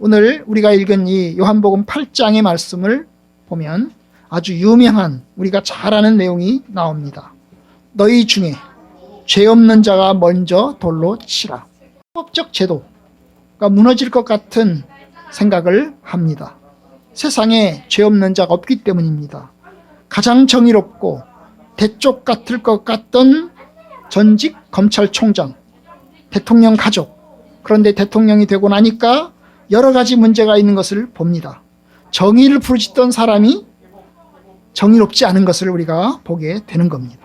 오늘 우리가 읽은 이 요한복음 8장의 말씀을 보면 아주 유명한 우리가 잘 아는 내용이 나옵니다. 너희 중에 죄 없는 자가 먼저 돌로 치라. 법적 제도가 무너질 것 같은 생각을 합니다. 세상에 죄 없는 자가 없기 때문입니다. 가장 정의롭고 대쪽 같을 것 같던 전직 검찰총장, 대통령 가족, 그런데 대통령이 되고 나니까 여러 가지 문제가 있는 것을 봅니다. 정의를 부르짖던 사람이 정의롭지 않은 것을 우리가 보게 되는 겁니다.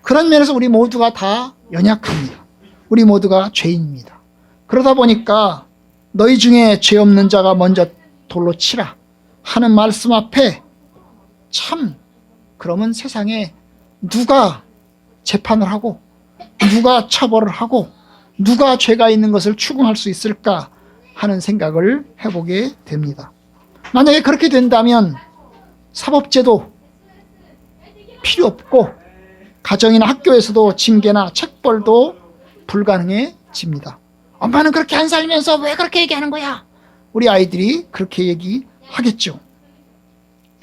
그런 면에서 우리 모두가 다 연약합니다. 우리 모두가 죄인입니다. 그러다 보니까 너희 중에 죄 없는 자가 먼저 돌로 치라 하는 말씀 앞에 참 그러면 세상에 누가 재판을 하고 누가 처벌을 하고 누가 죄가 있는 것을 추궁할 수 있을까 하는 생각을 해보게 됩니다. 만약에 그렇게 된다면 사법제도 필요 없고 가정이나 학교에서도 징계나 책벌도 불가능해집니다. 엄마는 그렇게 안 살면서 왜 그렇게 얘기하는 거야? 우리 아이들이 그렇게 얘기하겠죠.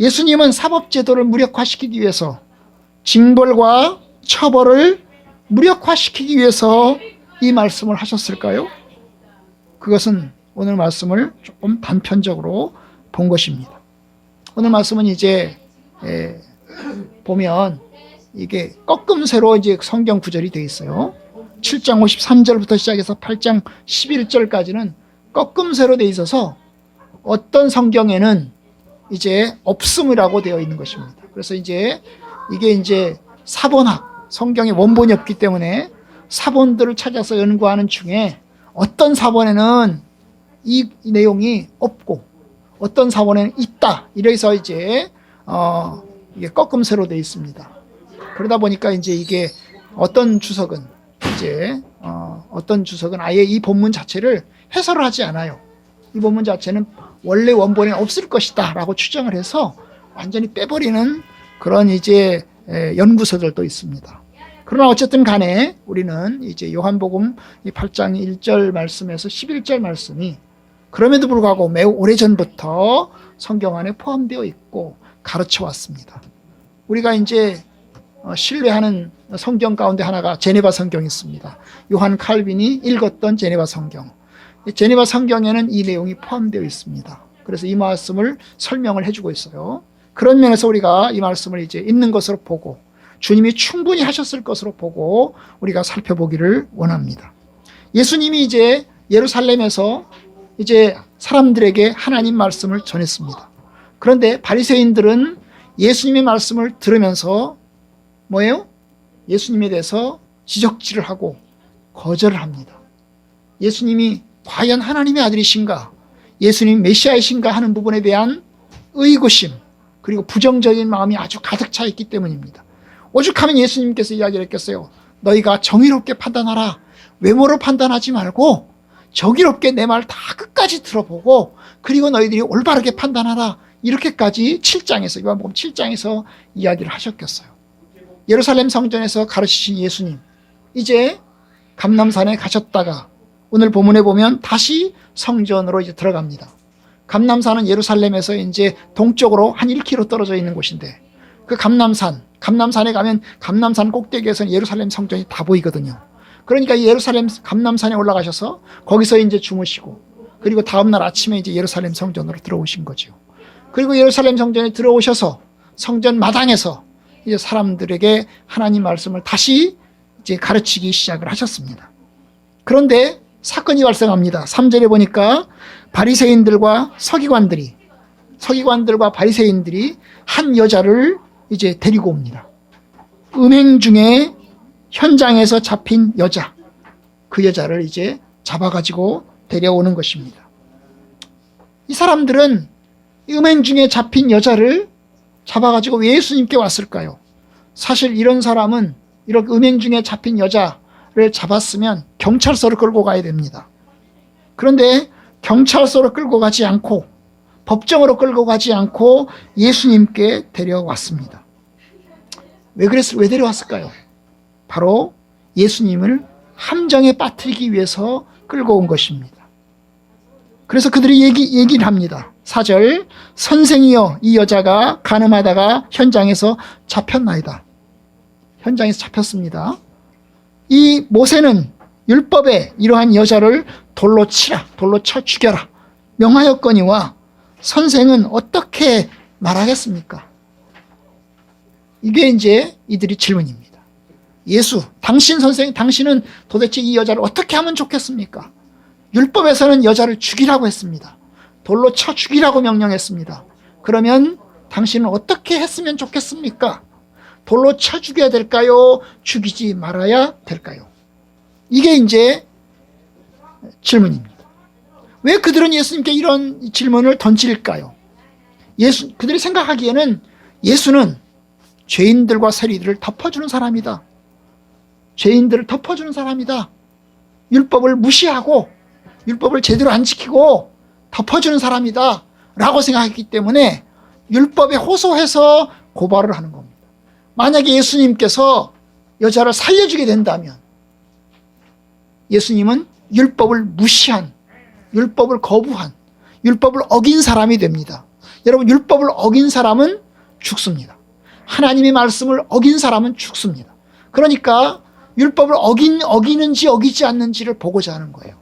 예수님은 사법제도를 무력화시키기 위해서 징벌과 처벌을 무력화시키기 위해서 이 말씀을 하셨을까요? 그것은 오늘 말씀을 조금 단편적으로 본 것입니다. 오늘 말씀은 이제 보면 이게 꺾음새로 이제 성경 구절이 되어 있어요. 7장 53절부터 시작해서 8장 11절까지는 꺾음새로 되어 있어서 어떤 성경에는 이제 없음이라고 되어 있는 것입니다. 그래서 이제 이게 이제 사본학, 성경에 원본이 없기 때문에 사본들을 찾아서 연구하는 중에 어떤 사본에는 이 내용이 없고 어떤 사본에는 있다. 이래서 이제 이게 꺾음새로 되어 있습니다. 그러다 보니까 이제 이게 어떤 주석은 어떤 주석은 아예 이 본문 자체를 해설을 하지 않아요. 이 본문 자체는 원래 원본에 없을 것이다 라고 추정을 해서 완전히 빼버리는 그런 이제 연구서들도 있습니다. 그러나 어쨌든 간에 우리는 이제 요한복음 8장 1절 말씀에서 11절 말씀이 그럼에도 불구하고 매우 오래전부터 성경 안에 포함되어 있고 가르쳐 왔습니다. 우리가 이제 신뢰하는 성경 가운데 하나가 제네바 성경이 있습니다. 요한 칼빈이 읽었던 제네바 성경. 제네바 성경에는 이 내용이 포함되어 있습니다. 그래서 이 말씀을 설명을 해주고 있어요. 그런 면에서 우리가 이 말씀을 이제 있는 것으로 보고 주님이 충분히 하셨을 것으로 보고 우리가 살펴보기를 원합니다. 예수님이 이제 예루살렘에서 이제 사람들에게 하나님 말씀을 전했습니다. 그런데 바리새인들은 예수님의 말씀을 들으면서 뭐예요? 예수님에 대해서 지적질을 하고 거절을 합니다. 예수님이 과연 하나님의 아들이신가? 예수님 메시아이신가 하는 부분에 대한 의구심 그리고 부정적인 마음이 아주 가득 차 있기 때문입니다. 오죽하면 예수님께서 이야기를 했겠어요. 너희가 정의롭게 판단하라. 외모로 판단하지 말고 정의롭게 내 말 다 끝까지 들어보고 그리고 너희들이 올바르게 판단하라. 이렇게까지 7장에서 요한복음 7장에서 이야기를 하셨겠어요. 예루살렘 성전에서 가르치신 예수님 이제 감람산에 가셨다가 오늘 본문에 보면 다시 성전으로 이제 들어갑니다. 감람산은 예루살렘에서 이제 동쪽으로 한 1km 떨어져 있는 곳인데 그 감람산에 가면 감람산 꼭대기에서는 예루살렘 성전이 다 보이거든요. 그러니까 예루살렘 감람산에 올라가셔서 거기서 이제 주무시고 그리고 다음날 아침에 이제 예루살렘 성전으로 들어오신 거죠. 그리고 예루살렘 성전에 들어오셔서 성전 마당에서 이제 사람들에게 하나님 말씀을 다시 이제 가르치기 시작을 하셨습니다. 그런데 사건이 발생합니다. 3절에 보니까 바리새인들과 서기관들과 바리새인들이 한 여자를 이제 데리고 옵니다. 음행 중에 현장에서 잡힌 여자, 그 여자를 이제 잡아가지고 데려오는 것입니다. 이 사람들은 음행 중에 잡힌 여자를 잡아가지고 왜 예수님께 왔을까요? 사실 이런 사람은 이렇게 음행 중에 잡힌 여자를 잡았으면 경찰서로 끌고 가야 됩니다. 그런데 경찰서로 끌고 가지 않고 법정으로 끌고 가지 않고 예수님께 데려왔습니다. 왜 데려왔을까요? 바로 예수님을 함정에 빠뜨리기 위해서 끌고 온 것입니다. 그래서 그들이 얘기를 합니다. 4절, 선생이여, 이 여자가 간음하다가 현장에서 잡혔나이다. 현장에서 잡혔습니다. 이 모세는 율법에 이러한 여자를 돌로 치라, 돌로 쳐 죽여라 명하였거니와 선생은 어떻게 말하겠습니까? 이게 이제 이들이 질문입니다. 예수, 당신은 도대체 이 여자를 어떻게 하면 좋겠습니까? 율법에서는 여자를 죽이라고 했습니다. 돌로 쳐 죽이라고 명령했습니다. 그러면 당신은 어떻게 했으면 좋겠습니까? 돌로 쳐 죽여야 될까요? 죽이지 말아야 될까요? 이게 이제 질문입니다. 왜 그들은 예수님께 이런 질문을 던질까요? 그들이 생각하기에는 예수는 죄인들과 세리들을 덮어주는 사람이다. 죄인들을 덮어주는 사람이다. 율법을 무시하고 율법을 제대로 안 지키고 덮어주는 사람이다 라고 생각했기 때문에 율법에 호소해서 고발을 하는 겁니다. 만약에 예수님께서 여자를 살려주게 된다면 예수님은 율법을 무시한, 율법을 거부한, 율법을 어긴 사람이 됩니다. 여러분, 율법을 어긴 사람은 죽습니다. 하나님의 말씀을 어긴 사람은 죽습니다. 그러니까 율법을 어기는지 어기지 않는지를 보고자 하는 거예요.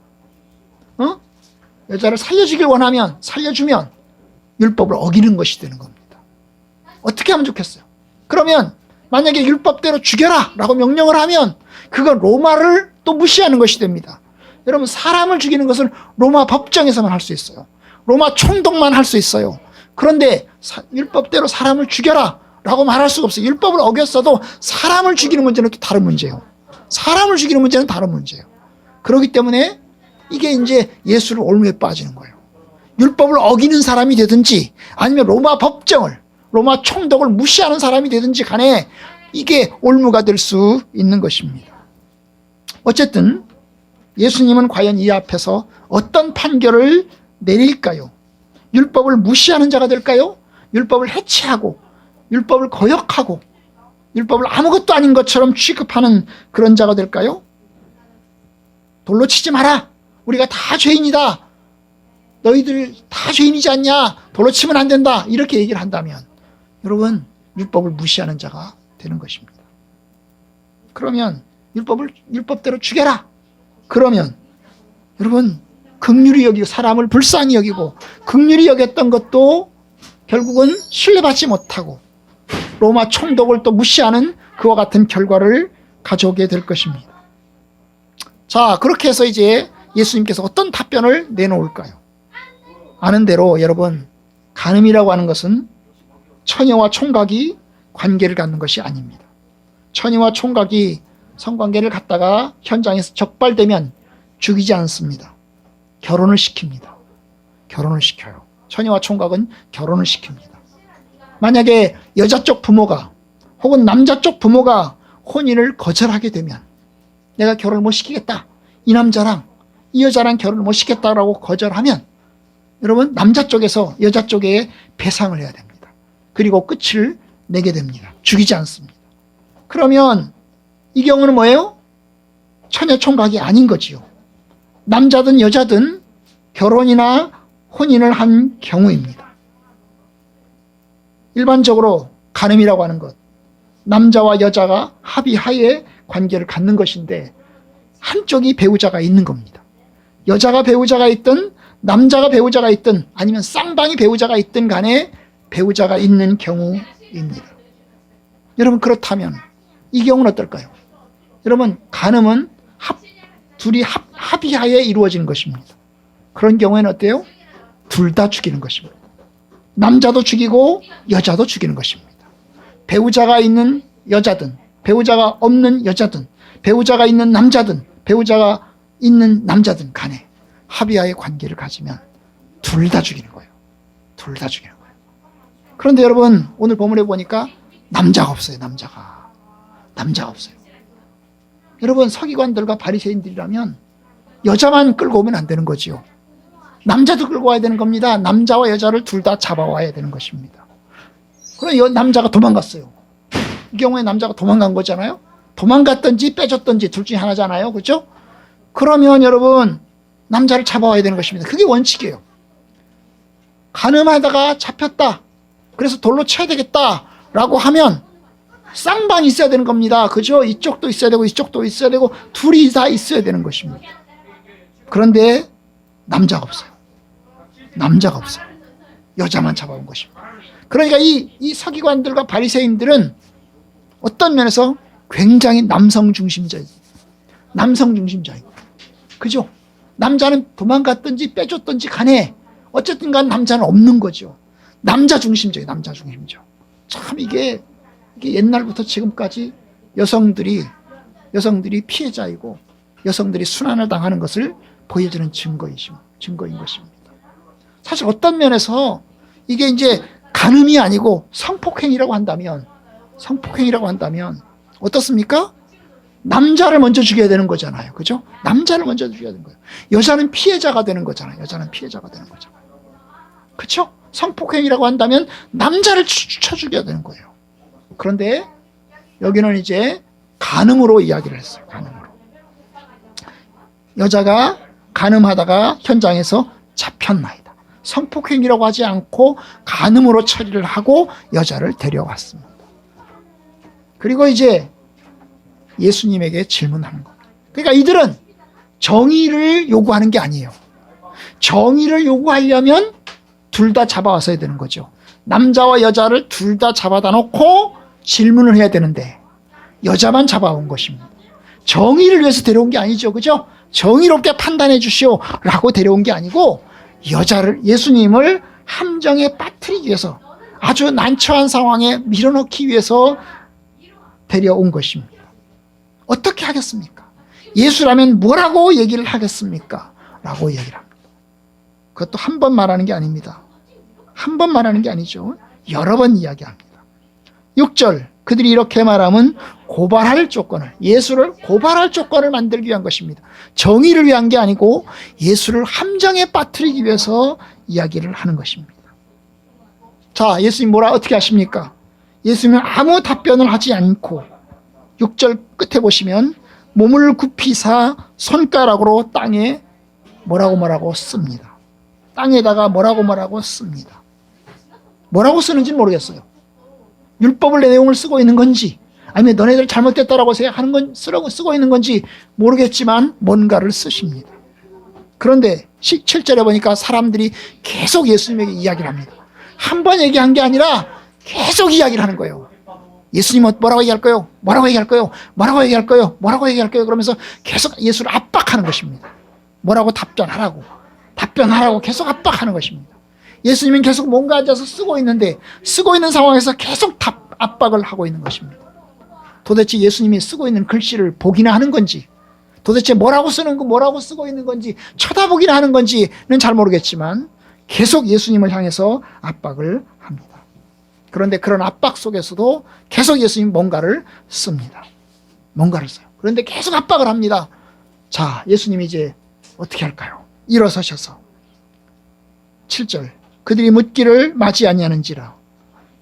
여자를 살려주길 원하면, 살려주면 율법을 어기는 것이 되는 겁니다. 어떻게 하면 좋겠어요? 그러면 만약에 율법대로 죽여라 라고 명령을 하면 그건 로마를 또 무시하는 것이 됩니다. 여러분, 사람을 죽이는 것은 로마 법정에서만 할 수 있어요. 로마 총독만 할 수 있어요. 그런데 율법대로 사람을 죽여라 라고 말할 수가 없어요. 율법을 어겼어도 사람을 죽이는 문제는 또 다른 문제예요. 사람을 죽이는 문제는 다른 문제예요. 그렇기 때문에 이게 이제 예수를 올무에 빠지는 거예요. 율법을 어기는 사람이 되든지 아니면 로마 법정을, 로마 총독을 무시하는 사람이 되든지 간에 이게 올무가 될 수 있는 것입니다. 어쨌든 예수님은 과연 이 앞에서 어떤 판결을 내릴까요? 율법을 무시하는 자가 될까요? 율법을 해치하고 율법을 거역하고 율법을 아무것도 아닌 것처럼 취급하는 그런 자가 될까요? 돌로 치지 마라. 우리가 다 죄인이다. 너희들 다 죄인이지 않냐? 돌로 치면 안 된다. 이렇게 얘기를 한다면 여러분, 율법을 무시하는 자가 되는 것입니다. 그러면 율법대로 죽여라. 그러면 여러분, 긍휼히 여기고 사람을 불쌍히 여기고 긍휼히 여겼던 것도 결국은 신뢰받지 못하고 로마 총독을 또 무시하는 그와 같은 결과를 가져오게 될 것입니다. 자, 그렇게 해서 이제 예수님께서 어떤 답변을 내놓을까요? 아는 대로 여러분, 간음이라고 하는 것은 처녀와 총각이 관계를 갖는 것이 아닙니다. 처녀와 총각이 성관계를 갖다가 현장에서 적발되면 죽이지 않습니다. 결혼을 시킵니다. 결혼을 시켜요. 처녀와 총각은 결혼을 시킵니다. 만약에 여자 쪽 부모가 혹은 남자 쪽 부모가 혼인을 거절하게 되면 내가 결혼을 못 시키겠다. 이 남자랑 이 여자랑 결혼을 못 시켰다라고 거절하면 여러분, 남자 쪽에서 여자 쪽에 배상을 해야 됩니다. 그리고 끝을 내게 됩니다. 죽이지 않습니다. 그러면 이 경우는 뭐예요? 처녀 총각이 아닌 거지요. 남자든 여자든 결혼이나 혼인을 한 경우입니다. 일반적으로 간음이라고 하는 것, 남자와 여자가 합의하에 관계를 갖는 것인데 한쪽이 배우자가 있는 겁니다. 여자가 배우자가 있든 남자가 배우자가 있든 아니면 쌍방이 배우자가 있든 간에 배우자가 있는 경우입니다. 여러분, 그렇다면 이 경우는 어떨까요? 여러분, 간음은 둘이 합의하에 이루어지는 것입니다. 그런 경우에는 어때요? 둘 다 죽이는 것입니다. 남자도 죽이고 여자도 죽이는 것입니다. 배우자가 있는 여자든 배우자가 없는 여자든 배우자가 있는 남자든 배우자가 있는 남자든 간에 합의하에 관계를 가지면 둘 다 죽이는 거예요. 둘 다 죽이는 거예요. 그런데 여러분, 오늘 본문에 보니까 남자가 없어요. 남자가 없어요. 여러분, 서기관들과 바리새인들이라면 여자만 끌고 오면 안 되는 거지요. 남자도 끌고 와야 되는 겁니다. 남자와 여자를 둘 다 잡아와야 되는 것입니다. 그럼 남자가 도망갔어요. 이 경우에 남자가 도망간 거잖아요. 도망갔든지 빼줬든지 둘 중에 하나잖아요. 그렇죠? 그러면 여러분, 남자를 잡아와야 되는 것입니다. 그게 원칙이에요. 간음하다가 잡혔다. 그래서 돌로 쳐야 되겠다라고 하면 쌍방이 있어야 되는 겁니다. 그죠? 이쪽도 있어야 되고 이쪽도 있어야 되고 둘이 다 있어야 되는 것입니다. 그런데 남자가 없어요. 남자가 없어요. 여자만 잡아온 것입니다. 그러니까 이 서기관들과 바리새인들은 어떤 면에서 굉장히 남성 중심적이에요. 남성 중심적이에요. 그죠? 남자는 도망갔든지 빼줬든지 간에 어쨌든 간 남자는 없는 거죠. 남자 중심적이에요. 남자 중심적. 참 이게 옛날부터 지금까지 여성들이 피해자이고 여성들이 순환을 당하는 것을 보여주는 증거인 것입니다. 사실 어떤 면에서 이게 이제 간음이 아니고 성폭행이라고 한다면 어떻습니까? 남자를 먼저 죽여야 되는 거잖아요. 그죠? 남자를 먼저 죽여야 되는 거예요. 여자는 피해자가 되는 거잖아요. 그렇죠? 성폭행이라고 한다면 남자를 쳐 죽여야 되는 거예요. 그런데 여기는 이제 간음으로 이야기를 했어요. 간음으로. 여자가 간음하다가 현장에서 잡혔나이다. 성폭행이라고 하지 않고 간음으로 처리를 하고 여자를 데려왔습니다. 그리고 이제 예수님에게 질문하는 겁니다. 그러니까 이들은 정의를 요구하는 게 아니에요. 정의를 요구하려면 둘 다 잡아왔어야 되는 거죠. 남자와 여자를 둘 다 잡아다 놓고 질문을 해야 되는데 여자만 잡아온 것입니다. 정의를 위해서 데려온 게 아니죠. 그죠? 정의롭게 판단해 주시오 라고 데려온 게 아니고 예수님을 함정에 빠뜨리기 위해서 아주 난처한 상황에 밀어넣기 위해서 데려온 것입니다. 어떻게 하겠습니까? 예수라면 뭐라고 얘기를 하겠습니까? 라고 얘기를 합니다. 그것도 한 번 말하는 게 아닙니다. 한 번 말하는 게 아니죠. 여러 번 이야기합니다. 6절 그들이 이렇게 말하면 예수를 고발할 조건을 만들기 위한 것입니다. 정의를 위한 게 아니고 예수를 함정에 빠뜨리기 위해서 이야기를 하는 것입니다. 자, 예수님 어떻게 하십니까? 예수님은 아무 답변을 하지 않고 6절 끝에 보시면 몸을 굽히사 손가락으로 땅에 뭐라고 씁니다. 땅에다가 뭐라고 씁니다. 뭐라고 쓰는지는 모르겠어요. 율법을 내용을 쓰고 있는 건지 아니면 너네들 잘못됐다라고 생각하는 건 쓰고 있는 건지 모르겠지만 뭔가를 쓰십니다. 그런데 7절에 보니까 사람들이 계속 예수님에게 이야기를 합니다. 한 번 얘기한 게 아니라 계속 이야기를 하는 거예요. 예수님은 뭐라고 얘기할 거예요? 뭐라고 얘기할 거예요? 뭐라고 얘기할 거예요? 뭐라고 얘기할 거예요? 그러면서 계속 예수를 압박하는 것입니다. 뭐라고 답변하라고 계속 압박하는 것입니다. 예수님은 계속 뭔가 앉아서 쓰고 있는 상황에서 계속 압박을 하고 있는 것입니다. 도대체 예수님이 쓰고 있는 글씨를 보기나 하는 건지, 도대체 뭐라고 쓰고 있는 건지 쳐다보기나 하는 건지는 잘 모르겠지만 계속 예수님을 향해서 압박을 합니다. 그런데 그런 압박 속에서도 계속 예수님이 뭔가를 씁니다. 뭔가를 써요. 그런데 계속 압박을 합니다. 자, 예수님이 이제 어떻게 할까요? 일어서셔서 7절 그들이 묻기를 마지 아니하는지라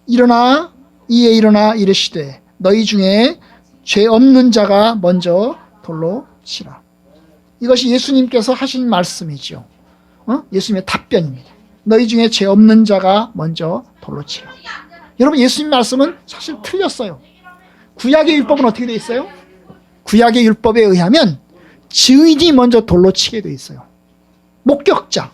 일어나 이르시되 너희 중에 죄 없는 자가 먼저 돌로 치라. 이것이 예수님께서 하신 말씀이죠. 예수님의 답변입니다. 너희 중에 죄 없는 자가 먼저 돌로 치라. 여러분, 예수님 말씀은 사실 틀렸어요. 구약의 율법은 어떻게 되어 있어요? 구약의 율법에 의하면 증인이 먼저 돌로 치게 되어 있어요. 목격자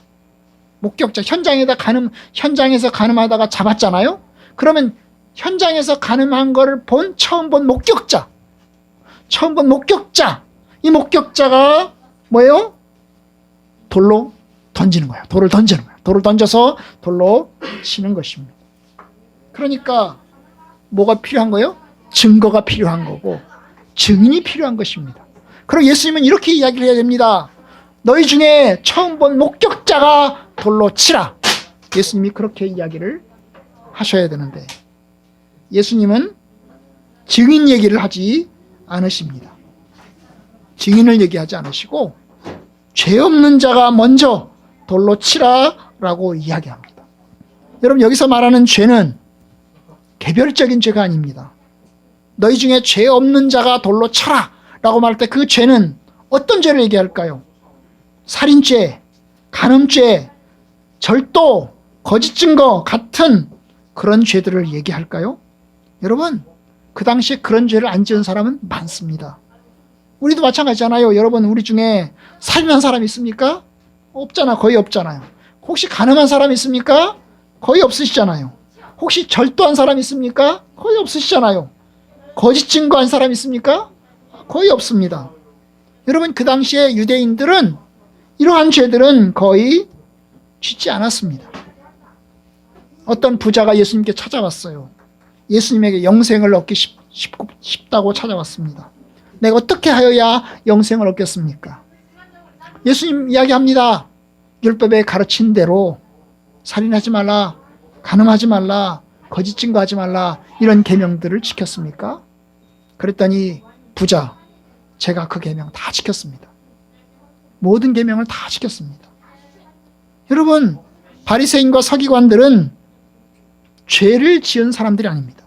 현장에서 간음하다가 잡았잖아요. 그러면 현장에서 간음한 거를 처음 본 목격자 이 목격자가 뭐예요? 돌로 던지는 거예요. 돌을 던져서 돌로 치는 것입니다. 그러니까 뭐가 필요한 거예요? 증거가 필요한 거고 증인이 필요한 것입니다. 그리고 예수님은 이렇게 이야기를 해야 됩니다. 너희 중에 처음 본 목격자가 돌로 치라. 예수님이 그렇게 이야기를 하셔야 되는데 예수님은 증인 얘기를 하지 않으십니다. 증인을 얘기하지 않으시고 죄 없는 자가 먼저 돌로 치라라고 이야기합니다. 여러분, 여기서 말하는 죄는 개별적인 죄가 아닙니다. 너희 중에 죄 없는 자가 돌로 쳐라 라고 말할 때 그 죄는 어떤 죄를 얘기할까요? 살인죄, 간음죄, 절도, 거짓 증거 같은 그런 죄들을 얘기할까요? 여러분, 그 당시에 그런 죄를 안 지은 사람은 많습니다. 우리도 마찬가지잖아요. 여러분, 우리 중에 살인한 사람 있습니까? 없잖아. 거의 없잖아요. 혹시 간음한 사람 있습니까? 거의 없으시잖아요. 혹시 절도한 사람 있습니까? 거의 없으시잖아요. 거짓 증거한 사람 있습니까? 거의 없습니다. 여러분, 그 당시에 유대인들은 이러한 죄들은 거의 짓지 않았습니다. 어떤 부자가 예수님께 찾아왔어요. 예수님에게 영생을 얻기 쉽다고 찾아왔습니다. 내가 어떻게 하여야 영생을 얻겠습니까? 예수님 이야기합니다. 율법에 가르친 대로 살인하지 말라, 간음하지 말라, 거짓 증거하지 말라, 이런 계명들을 지켰습니까? 그랬더니 부자, 제가 그 계명 다 지켰습니다. 모든 계명을 다 지켰습니다. 여러분, 바리새인과 서기관들은 죄를 지은 사람들이 아닙니다.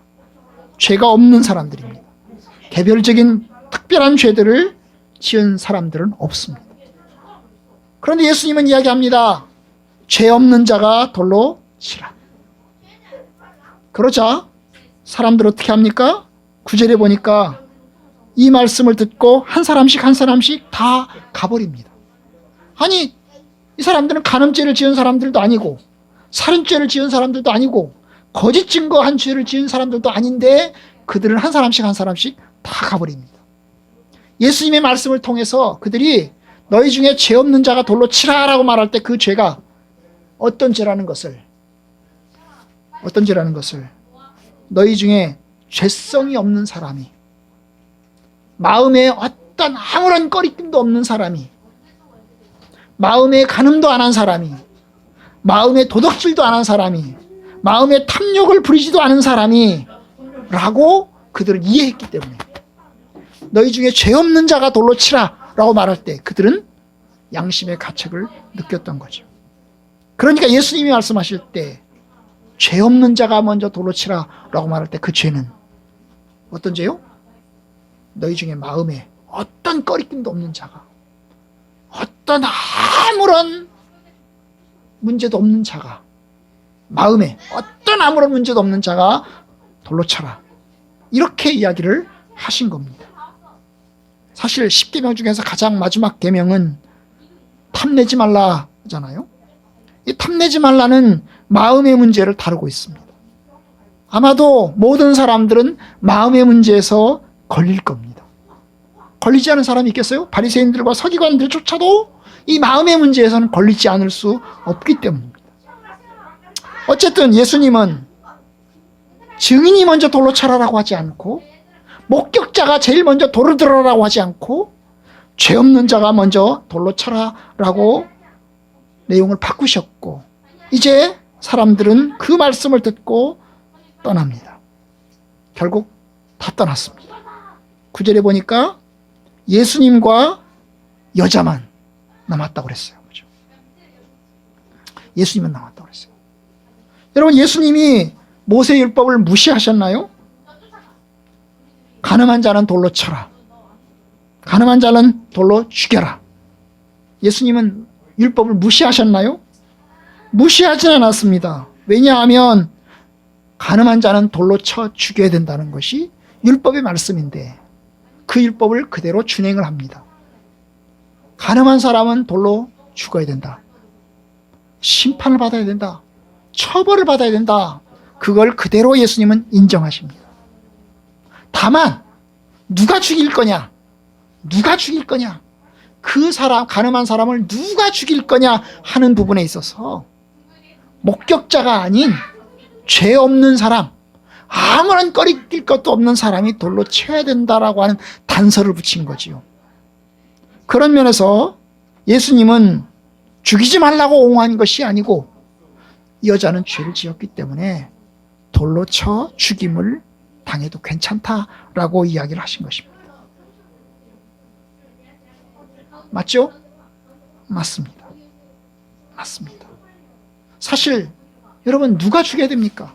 죄가 없는 사람들입니다. 개별적인 특별한 죄들을 지은 사람들은 없습니다. 그런데 예수님은 이야기합니다. 죄 없는 자가 돌로 치라. 그러자 사람들 어떻게 합니까? 9절에 보니까 이 말씀을 듣고 한 사람씩 다 가버립니다. 아니, 이 사람들은 간음죄를 지은 사람들도 아니고 살인죄를 지은 사람들도 아니고 거짓 증거한 죄를 지은 사람들도 아닌데 그들은 한 사람씩 다 가버립니다. 예수님의 말씀을 통해서 그들이 너희 중에 죄 없는 자가 돌로 치라라고 말할 때 그 죄가 어떤 죄라는 것을 너희 중에 죄성이 없는 사람이, 마음에 어떤 아무런 꺼리낌도 없는 사람이, 마음에 간음도 안 한 사람이, 마음에 도덕질도 안 한 사람이, 마음에 탐욕을 부리지도 않은 사람이 라고 그들을 이해했기 때문에 너희 중에 죄 없는 자가 돌로 치라 라고 말할 때 그들은 양심의 가책을 느꼈던 거죠. 그러니까 예수님이 말씀하실 때 죄 없는 자가 먼저 돌로 치라 라고 말할 때 그 죄는 어떤 죄요? 너희 중에 마음에 어떤 꺼리낌도 없는 자가, 어떤 아무런 문제도 없는 자가, 마음에 어떤 아무런 문제도 없는 자가 돌로 쳐라, 이렇게 이야기를 하신 겁니다. 사실 10계명 중에서 가장 마지막 계명은 탐내지 말라잖아요. 이 탐내지 말라는 마음의 문제를 다루고 있습니다. 아마도 모든 사람들은 마음의 문제에서 걸릴 겁니다. 걸리지 않은 사람이 있겠어요? 바리새인들과 서기관들조차도 이 마음의 문제에서는 걸리지 않을 수 없기 때문입니다. 어쨌든 예수님은 증인이 먼저 돌로 쳐라라고 하지 않고, 목격자가 제일 먼저 돌을 들어라고 하지 않고, 죄 없는 자가 먼저 돌로 쳐라라고 내용을 바꾸셨고, 이제 사람들은 그 말씀을 듣고 떠납니다. 결국 다 떠났습니다. 9절에 보니까 예수님과 여자만 남았다고 그랬어요. 그렇죠? 예수님은 남았다고 그랬어요. 여러분, 예수님이 모세율법을 무시하셨나요? 간음한 자는 돌로 쳐라, 간음한 자는 돌로 죽여라. 예수님은 율법을 무시하셨나요? 무시하지 않았습니다. 왜냐하면 간음한 자는 돌로 쳐 죽여야 된다는 것이 율법의 말씀인데 그 율법을 그대로 준행을 합니다. 간음한 사람은 돌로 죽어야 된다, 심판을 받아야 된다, 처벌을 받아야 된다, 그걸 그대로 예수님은 인정하십니다. 다만 누가 죽일 거냐, 그 사람, 간음한 사람을 누가 죽일 거냐 하는 부분에 있어서 목격자가 아닌 죄 없는 사람, 아무런 꺼리낄 것도 없는 사람이 돌로 쳐야 된다라고 하는 단서를 붙인 거지요. 그런 면에서 예수님은 죽이지 말라고 옹호한 것이 아니고 이 여자는 죄를 지었기 때문에 돌로 쳐 죽임을 당해도 괜찮다라고 이야기를 하신 것입니다. 맞죠? 맞습니다. 사실 여러분, 누가 죽여야 됩니까?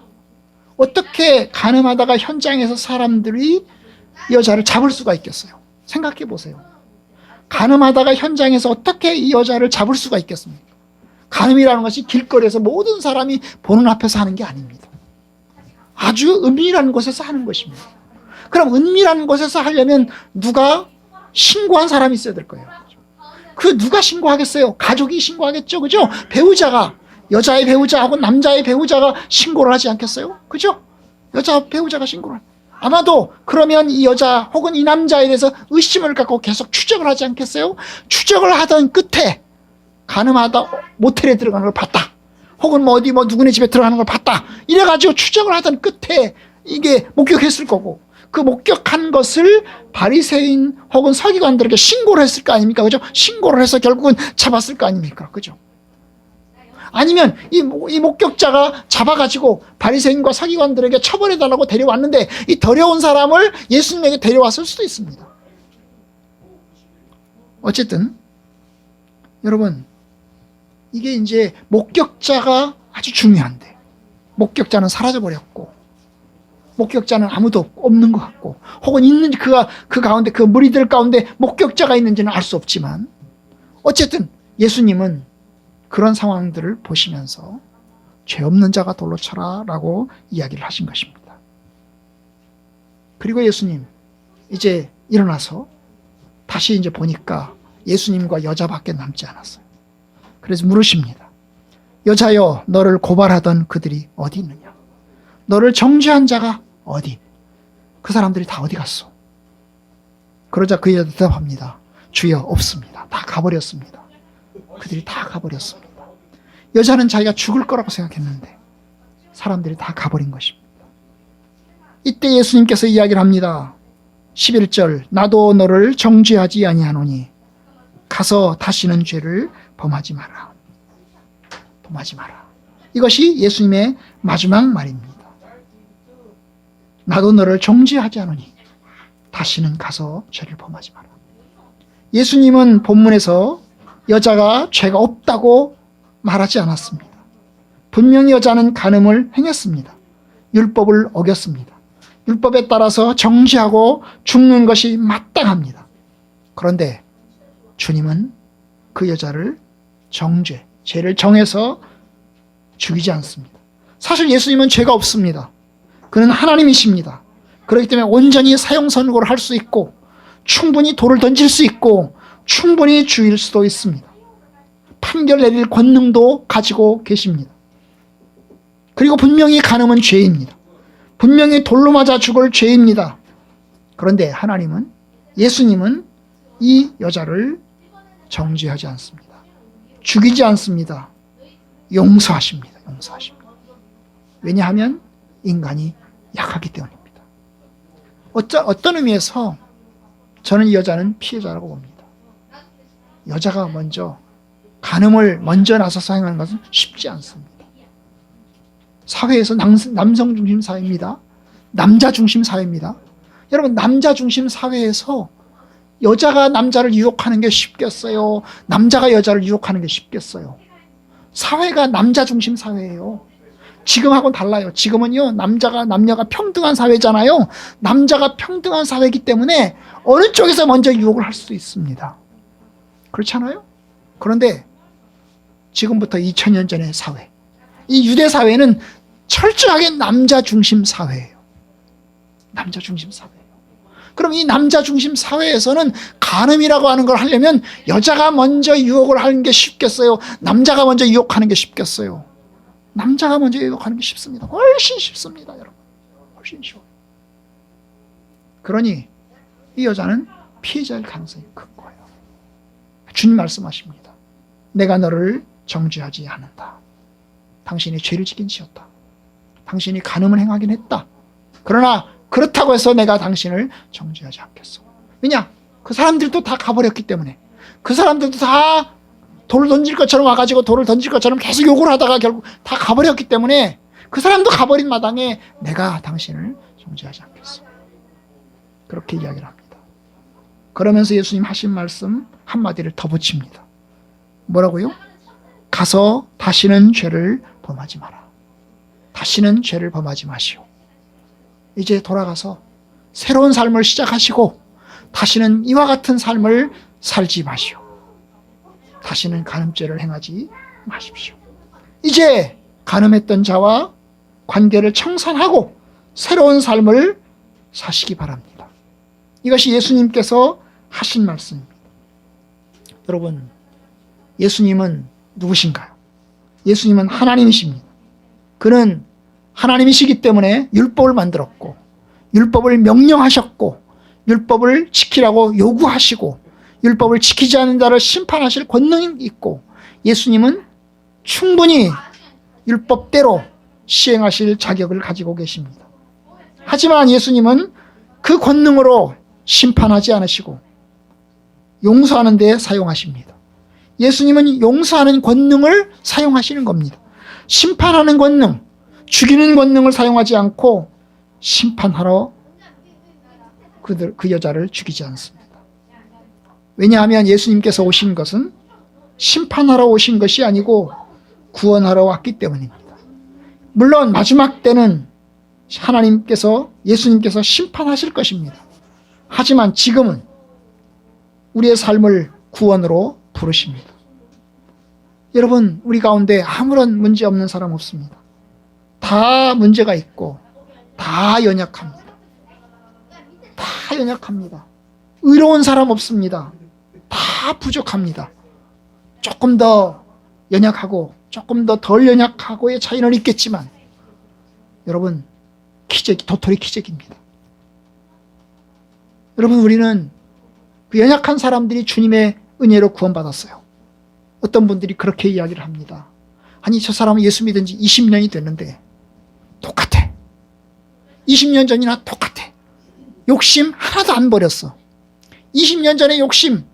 어떻게 간음하다가 현장에서 사람들이 여자를 잡을 수가 있겠어요? 생각해 보세요. 간음하다가 현장에서 어떻게 이 여자를 잡을 수가 있겠습니까? 간음이라는 것이 길거리에서 모든 사람이 보는 앞에서 하는 게 아닙니다. 아주 은밀한 곳에서 하는 것입니다. 그럼 은밀한 곳에서 하려면 누가 신고한 사람이 있어야 될 거예요. 그 누가 신고하겠어요? 가족이 신고하겠죠. 그죠? 배우자가, 여자의 배우자하고 남자의 배우자가 신고를 하지 않겠어요? 그죠? 여자 배우자가 신고를. 아마도 그러면 이 여자 혹은 이 남자에 대해서 의심을 갖고 계속 추적을 하지 않겠어요? 추적을 하던 끝에 간음하다 모텔에 들어가는 걸 봤다. 혹은 뭐 어디 뭐 누구네 집에 들어가는 걸 봤다. 이래가지고 추적을 하던 끝에 이게 목격했을 거고, 그 목격한 것을 바리새인 혹은 서기관들에게 신고를 했을 거 아닙니까? 그죠? 신고를 해서 결국은 잡았을 거 아닙니까? 그죠? 아니면 이 목격자가 잡아가지고 바리새인과 서기관들에게 처벌해달라고 데려왔는데 이 데려온 사람을 예수님에게 데려왔을 수도 있습니다. 어쨌든 여러분, 이게 이제 목격자가 아주 중요한데, 목격자는 사라져버렸고, 목격자는 아무도 없는 것 같고, 혹은 있는지 그 가운데, 그 무리들 가운데 목격자가 있는지는 알 수 없지만, 어쨌든 예수님은 그런 상황들을 보시면서 죄 없는 자가 돌로 쳐라 라고 이야기를 하신 것입니다. 그리고 예수님 이제 일어나서 다시 이제 보니까 예수님과 여자밖에 남지 않았어요. 그래서 물으십니다. 여자여, 너를 고발하던 그들이 어디 있느냐? 너를 정죄한 자가 어디? 그 사람들이 다 어디 갔어? 그러자 그 여자 대답합니다. 주여, 없습니다. 다 가버렸습니다. 그들이 다 가버렸습니다. 여자는 자기가 죽을 거라고 생각했는데 사람들이 다 가버린 것입니다. 이때 예수님께서 이야기를 합니다. 11절, 나도 너를 정죄하지 아니하노니 가서 다시는 죄를 범하지 마라. 범하지 마라. 이것이 예수님의 마지막 말입니다. 나도 너를 정죄하지 않으니 다시는 가서 죄를 범하지 마라. 예수님은 본문에서 여자가 죄가 없다고 말하지 않았습니다. 분명히 여자는 간음을 행했습니다. 율법을 어겼습니다. 율법에 따라서 정죄하고 죽는 것이 마땅합니다. 그런데 주님은 그 여자를 죄를 정해서 죽이지 않습니다. 사실 예수님은 죄가 없습니다. 그는 하나님이십니다. 그렇기 때문에 온전히 사형선고를 할 수 있고, 충분히 돌을 던질 수 있고, 충분히 죽일 수도 있습니다. 판결 내릴 권능도 가지고 계십니다. 그리고 분명히 간음은 죄입니다. 분명히 돌로 맞아 죽을 죄입니다. 그런데 하나님은, 예수님은 이 여자를 정죄하지 않습니다. 죽이지 않습니다. 용서하십니다. 용서하십니다. 왜냐하면 인간이 약하기 때문입니다. 어떤 의미에서 저는 이 여자는 피해자라고 봅니다. 여자가 먼저 간음을 먼저 나서서 행하는 것은 쉽지 않습니다. 사회에서 남성 중심 사회입니다. 남자 중심 사회입니다. 여러분, 남자 중심 사회에서 여자가 남자를 유혹하는 게 쉽겠어요? 남자가 여자를 유혹하는 게 쉽겠어요? 사회가 남자 중심 사회예요. 지금하고는 달라요. 지금은요, 남녀가 평등한 사회잖아요. 남자가 평등한 사회이기 때문에 어느 쪽에서 먼저 유혹을 할 수도 있습니다. 그렇잖아요? 그런데 지금부터 2000년 전의 사회, 이 유대 사회는 철저하게 남자 중심 사회예요. 남자 중심 사회예요. 그럼 이 남자 중심 사회에서는 간음이라고 하는 걸 하려면 여자가 먼저 유혹을 하는 게 쉽겠어요? 남자가 먼저 유혹하는 게 쉽겠어요? 남자가 먼저 유혹하는 게 쉽습니다. 훨씬 쉽습니다, 여러분. 훨씬 쉬워요. 그러니 이 여자는 피해자일 가능성이 큰 거예요. 주님 말씀하십니다. 내가 너를 정죄하지 않는다. 당신이 죄를 지긴 지었다. 당신이 간음을 행하긴 했다. 그러나 그렇다고 해서 내가 당신을 정죄하지 않겠어. 왜냐? 그 사람들도 다 가버렸기 때문에. 그 사람들도 다 돌을 던질 것처럼 와가지고 돌을 던질 것처럼 계속 욕을 하다가 결국 다 가버렸기 때문에 그 사람도 가버린 마당에 내가 당신을 정죄하지 않겠어. 그렇게 이야기를 합니다. 그러면서 예수님 하신 말씀 한마디를 더 붙입니다. 뭐라고요? 가서 다시는 죄를 범하지 마라. 다시는 죄를 범하지 마시오. 이제 돌아가서 새로운 삶을 시작하시고 다시는 이와 같은 삶을 살지 마시오. 다시는 간음죄를 행하지 마십시오. 이제 간음했던 자와 관계를 청산하고 새로운 삶을 사시기 바랍니다. 이것이 예수님께서 하신 말씀입니다. 여러분, 예수님은 누구신가요? 예수님은 하나님이십니다. 그는 하나님이시기 때문에 율법을 만들었고, 율법을 명령하셨고, 율법을 지키라고 요구하시고, 율법을 지키지 않는 자를 심판하실 권능이 있고, 예수님은 충분히 율법대로 시행하실 자격을 가지고 계십니다. 하지만 예수님은 그 권능으로 심판하지 않으시고 용서하는 데 사용하십니다. 예수님은 용서하는 권능을 사용하시는 겁니다. 심판하는 권능, 죽이는 권능을 사용하지 않고 심판하러 그 여자를 죽이지 않습니다. 왜냐하면 예수님께서 오신 것은 심판하러 오신 것이 아니고 구원하러 왔기 때문입니다. 물론 마지막 때는 예수님께서 심판하실 것입니다. 하지만 지금은 우리의 삶을 구원으로 부르십니다. 여러분, 우리 가운데 아무런 문제 없는 사람 없습니다. 다 문제가 있고 다 연약합니다. 다 연약합니다. 의로운 사람 없습니다. 다 부족합니다. 조금 더 연약하고 조금 더 덜 연약하고의 차이는 있겠지만 여러분, 도토리 기적입니다. 여러분, 우리는 그 연약한 사람들이 주님의 은혜로 구원받았어요. 어떤 분들이 그렇게 이야기를 합니다. 아니, 저 사람은 예수 믿은 지 20년이 됐는데 똑같아. 20년 전이나 똑같아. 욕심 하나도 안 버렸어. 20년 전에 욕심,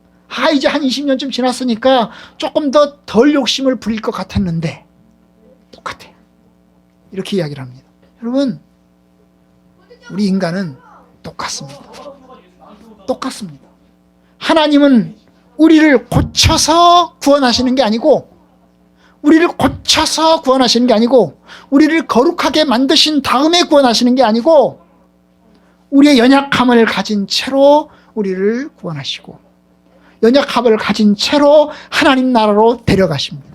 이제 한 20년쯤 지났으니까 조금 더 덜 욕심을 부릴 것 같았는데 똑같아. 이렇게 이야기를 합니다. 여러분, 우리 인간은 똑같습니다. 똑같습니다. 하나님은 우리를 고쳐서 구원하시는 게 아니고, 우리를 고쳐서 구원하시는 게 아니고, 우리를 거룩하게 만드신 다음에 구원하시는 게 아니고, 우리의 연약함을 가진 채로 우리를 구원하시고, 연약함을 가진 채로 하나님 나라로 데려가십니다.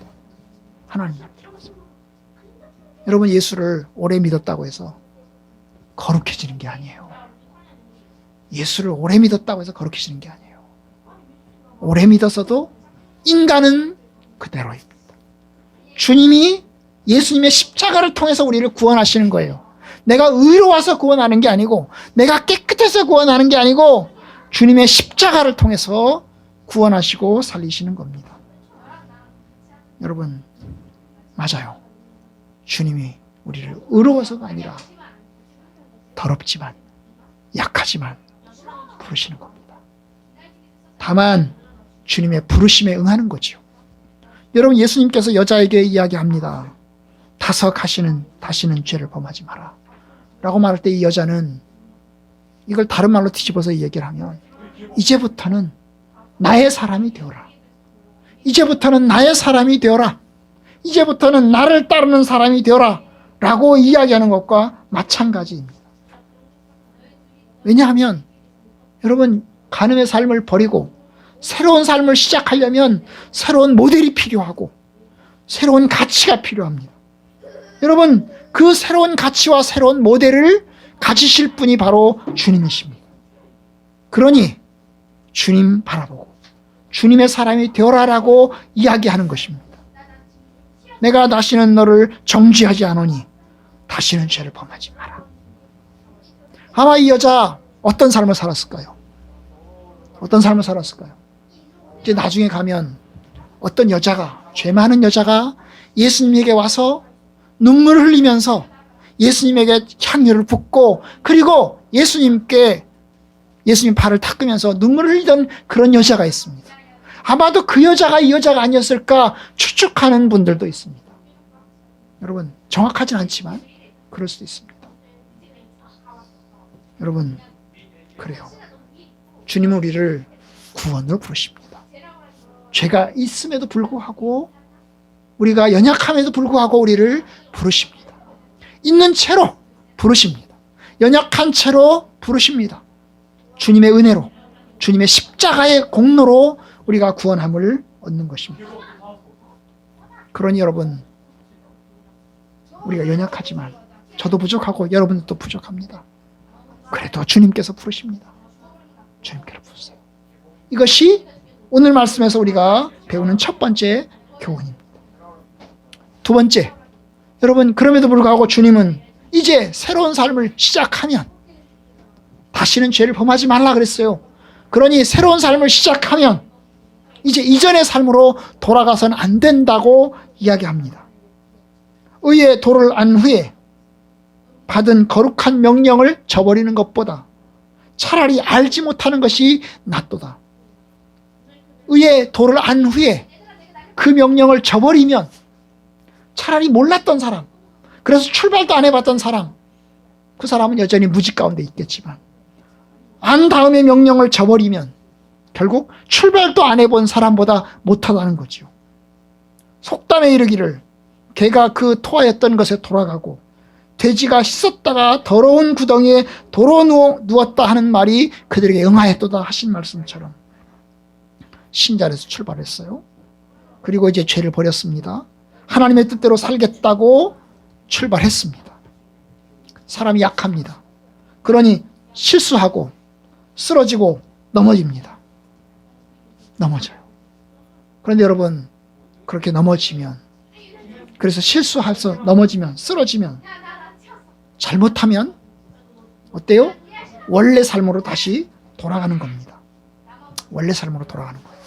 하나님 나라로 데려가십니다. 여러분, 예수를 오래 믿었다고 해서 거룩해지는 게 아니에요. 예수를 오래 믿었다고 해서 거룩해지는 게 아니에요. 오래 믿었어도 인간은 그대로입니다. 주님이 예수님의 십자가를 통해서 우리를 구원하시는 거예요. 내가 의로워서 구원하는 게 아니고, 내가 깨끗해서 구원하는 게 아니고, 주님의 십자가를 통해서 구원하시고 살리시는 겁니다. 여러분, 맞아요. 주님이 우리를 의로워서가 아니라 더럽지만, 약하지만 부르시는 겁니다. 다만 주님의 부르심에 응하는 거지요. 여러분, 예수님께서 여자에게 이야기합니다. 다시는 죄를 범하지 마라 라고 말할 때 이 여자는 이걸 다른 말로 뒤집어서 얘기를 하면, 이제부터는 나의 사람이 되어라. 이제부터는 나의 사람이 되어라. 이제부터는 나를 따르는 사람이 되어라 라고 이야기하는 것과 마찬가지입니다. 왜냐하면 여러분, 간음의 삶을 버리고 새로운 삶을 시작하려면 새로운 모델이 필요하고 새로운 가치가 필요합니다. 여러분, 그 새로운 가치와 새로운 모델을 가지실 분이 바로 주님이십니다. 그러니 주님 바라보고 주님의 사람이 되어라라고 이야기하는 것입니다. 내가 다시는 너를 정죄하지 않으니 다시는 죄를 범하지 마라. 아마 이 여자 어떤 삶을 살았을까요? 어떤 삶을 살았을까요? 이제 나중에 가면 어떤 여자가, 죄 많은 여자가 예수님에게 와서 눈물을 흘리면서 예수님에게 향유를 붓고, 그리고 예수님 발을 닦으면서 눈물을 흘리던 그런 여자가 있습니다. 아마도 그 여자가 이 여자가 아니었을까 추측하는 분들도 있습니다. 여러분, 정확하진 않지만 그럴 수도 있습니다. 여러분, 그래요. 주님은 우리를 구원으로 부르십니다. 죄가 있음에도 불구하고, 우리가 연약함에도 불구하고 우리를 부르십니다. 있는 채로 부르십니다. 연약한 채로 부르십니다. 주님의 은혜로, 주님의 십자가의 공로로 우리가 구원함을 얻는 것입니다. 그러니 여러분, 우리가 연약하지만 저도 부족하고 여러분들도 부족합니다. 그래도 주님께서 부르십니다. 주님께서 부르세요. 이것이 오늘 말씀에서 우리가 배우는 첫 번째 교훈입니다. 두 번째, 여러분, 그럼에도 불구하고 주님은 이제 새로운 삶을 시작하면 다시는 죄를 범하지 말라 그랬어요. 그러니 새로운 삶을 시작하면 이제 이전의 삶으로 돌아가서는 안 된다고 이야기합니다. 의의 도를 안 후에 받은 거룩한 명령을 저버리는 것보다 차라리 알지 못하는 것이 낫도다. 의의 도를 안 후에 그 명령을 저버리면 차라리 몰랐던 사람, 그래서 출발도 안 해봤던 사람, 그 사람은 여전히 무지 가운데 있겠지만 안 다음에 명령을 저버리면 결국 출발도 안 해본 사람보다 못하다는 거죠. 속담에 이르기를 개가 그 토하였던 것에 돌아가고 돼지가 씻었다가 더러운 구덩이에 도로 누웠다 하는 말이 그들에게 응하였도다 하신 말씀처럼 신자에서 출발했어요. 그리고 이제 죄를 버렸습니다. 하나님의 뜻대로 살겠다고 출발했습니다. 사람이 약합니다. 그러니 실수하고 쓰러지고 넘어집니다. 넘어져요. 그런데 여러분, 그렇게 넘어지면, 그래서 실수해서 넘어지면, 쓰러지면, 잘못하면 어때요? 원래 삶으로 다시 돌아가는 겁니다. 원래 삶으로 돌아가는 거예요.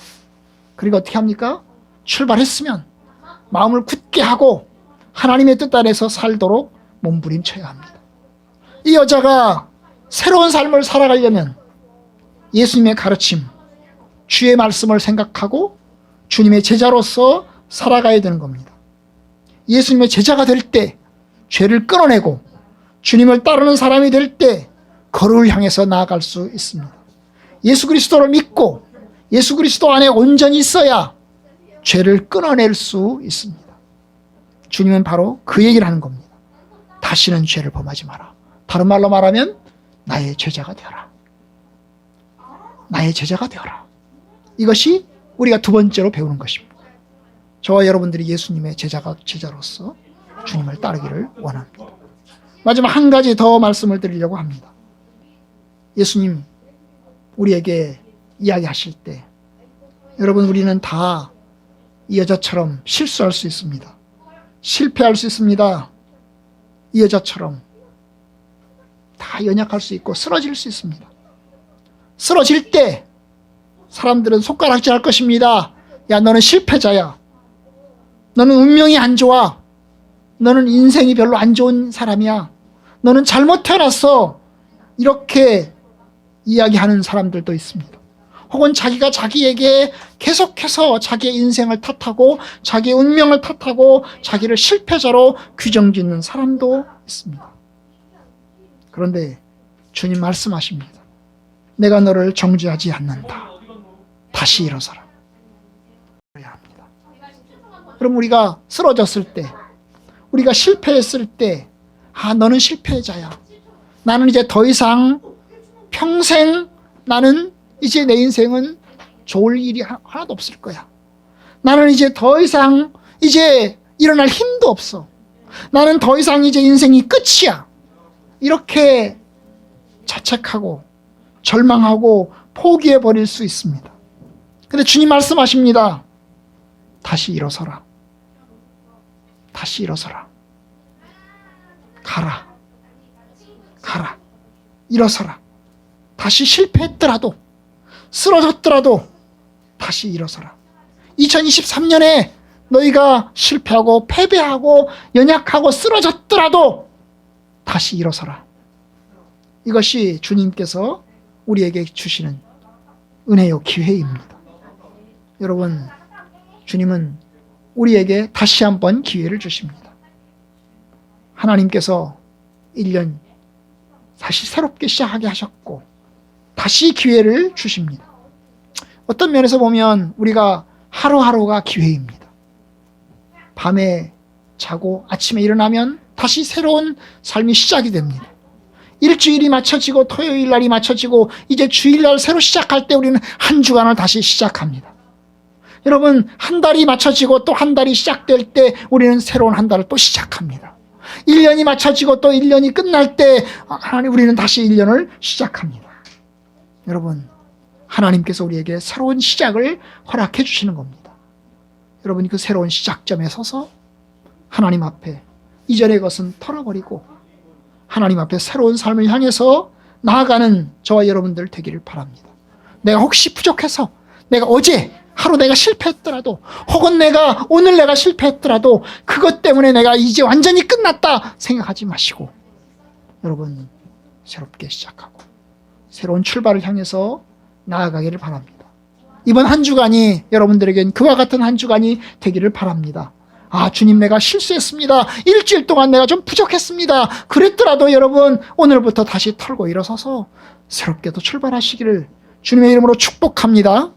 그리고 어떻게 합니까? 출발했으면 마음을 굳게 하고 하나님의 뜻 아래서 살도록 몸부림쳐야 합니다. 이 여자가 새로운 삶을 살아가려면 예수님의 가르침, 주의 말씀을 생각하고 주님의 제자로서 살아가야 되는 겁니다. 예수님의 제자가 될 때 죄를 끊어내고 주님을 따르는 사람이 될 때 거룩을 향해서 나아갈 수 있습니다. 예수 그리스도를 믿고 예수 그리스도 안에 온전히 있어야 죄를 끊어낼 수 있습니다. 주님은 바로 그 얘기를 하는 겁니다. 다시는 죄를 범하지 마라. 다른 말로 말하면 나의 제자가 되어라. 나의 제자가 되어라. 이것이 우리가 두 번째로 배우는 것입니다. 저와 여러분들이 예수님의 제자로서 주님을 따르기를 원합니다. 마지막 한 가지 더 말씀을 드리려고 합니다. 예수님 우리에게 이야기하실 때 여러분, 우리는 다 이 여자처럼 실수할 수 있습니다. 실패할 수 있습니다. 이 여자처럼 다 연약할 수 있고 쓰러질 수 있습니다. 쓰러질 때 사람들은 손가락질할 것입니다. 야, 너는 실패자야. 너는 운명이 안 좋아. 너는 인생이 별로 안 좋은 사람이야. 너는 잘못 태어났어. 이렇게 이야기하는 사람들도 있습니다. 혹은 자기가 자기에게 계속해서 자기의 인생을 탓하고 자기의 운명을 탓하고 자기를 실패자로 규정짓는 사람도 있습니다. 그런데 주님 말씀하십니다. 내가 너를 정죄하지 않는다. 다시 일어서라. 그래야 합니다. 그럼 우리가 쓰러졌을 때, 우리가 실패했을 때, 너는 실패자야. 나는 이제 더 이상 평생 나는 이제 내 인생은 좋을 일이 하나도 없을 거야. 나는 이제 더 이상 이제 일어날 힘도 없어. 나는 더 이상 이제 인생이 끝이야. 이렇게 자책하고 절망하고 포기해 버릴 수 있습니다. 근데 주님 말씀하십니다. 다시 일어서라. 다시 일어서라. 가라. 가라. 일어서라. 다시 실패했더라도, 쓰러졌더라도 다시 일어서라. 2023년에 너희가 실패하고 패배하고 연약하고 쓰러졌더라도 다시 일어서라. 이것이 주님께서 우리에게 주시는 은혜요 기회입니다. 여러분, 주님은 우리에게 다시 한번 기회를 주십니다. 하나님께서 1년 다시 새롭게 시작하게 하셨고 다시 기회를 주십니다. 어떤 면에서 보면 우리가 하루하루가 기회입니다. 밤에 자고 아침에 일어나면 다시 새로운 삶이 시작이 됩니다. 일주일이 맞춰지고 토요일 날이 맞춰지고 이제 주일날 새로 시작할 때 우리는 한 주간을 다시 시작합니다. 여러분, 한 달이 맞춰지고 또 한 달이 시작될 때 우리는 새로운 한 달을 또 시작합니다. 1년이 맞춰지고 또 1년이 끝날 때 하나님 우리는 다시 1년을 시작합니다. 여러분, 하나님께서 우리에게 새로운 시작을 허락해 주시는 겁니다. 여러분, 그 새로운 시작점에 서서 하나님 앞에 이전의 것은 털어버리고 하나님 앞에 새로운 삶을 향해서 나아가는 저와 여러분들 되기를 바랍니다. 내가 혹시 부족해서 내가 어제 하루 내가 실패했더라도 혹은 내가 오늘 내가 실패했더라도 그것 때문에 내가 이제 완전히 끝났다 생각하지 마시고 여러분 새롭게 시작하고 새로운 출발을 향해서 나아가기를 바랍니다. 이번 한 주간이 여러분들에겐 그와 같은 한 주간이 되기를 바랍니다. 아, 주님, 내가 실수했습니다. 일주일 동안 내가 좀 부족했습니다. 그랬더라도 여러분 오늘부터 다시 털고 일어서서 새롭게 또 출발하시기를 주님의 이름으로 축복합니다.